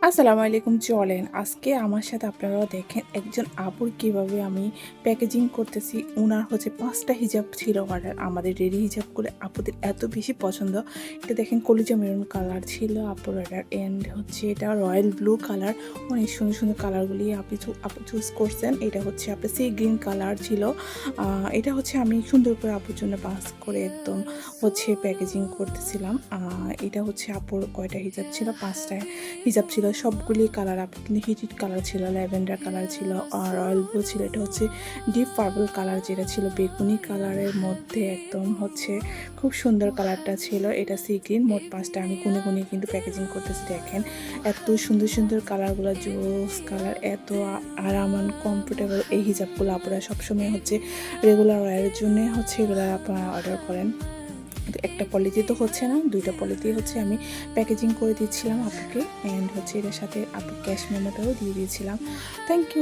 আসসালামু আলাইকুম। চলেন আজকে আমার সাথে আপনারাও দেখেন একজন আপুর কিভাবে আমি প্যাকেজিং করতেছি। উনার হচ্ছে 5টা হিজাব ছিল অর্ডার, আমাদের রেডি হিজাবগুলো আপুদের এত বেশি পছন্দ। এটা দেখেন কলিজা মেরুন কালার ছিল আপুর অর্ডার, অ্যান্ড হচ্ছে এটা রয়্যাল ব্লু কালার। অনেক সুন্দর সুন্দর কালারগুলি আপু চুজ করছেন। এটা হচ্ছে আপনার সি গ্রিন কালার ছিল। এটা হচ্ছে আমি সুন্দর করে আপুর জন্য বাস করে একদম হচ্ছে প্যাকেজিং করতেছিলাম। এটা হচ্ছে আপুর কয়টা হিজাব ছিল, 5টা হিজাব ছিল। সবগুলি কালার আপু কিন্তু হিটিড কালার ছিল, ল্যাভেন্ডার কালার ছিল, আর রয়্যাল ব্লু ছিল। এটা হচ্ছে ডিপ পার্পল কালার, যেটা ছিল বেগুনি কালারের মধ্যে একদম হচ্ছে খুব সুন্দর কালারটা ছিল। এটা সি গ্রিন। মোট 5টা আমি গুনে গুনে কিন্তু প্যাকেজিং করতেছি। দেখেন এত সুন্দর সুন্দর কালারগুলো, জোস কালার, এত আরাম কমফোর্টেবল। এই হিজাবগুলো আপনারা সবসময় হচ্ছে রেগুলার ওয়ারের জন্য হচ্ছে এগুলো আপনারা অর্ডার করেন। একটা পলিতে তো হচ্ছে না, 2টা পলিতে হচ্ছে আমি প্যাকেজিং করে দিচ্ছিলাম আপুকে, অ্যান্ড হচ্ছে এটার সাথে আপু ক্যাশ মেমোটাও দিয়ে দিয়েছিলাম। Thank you.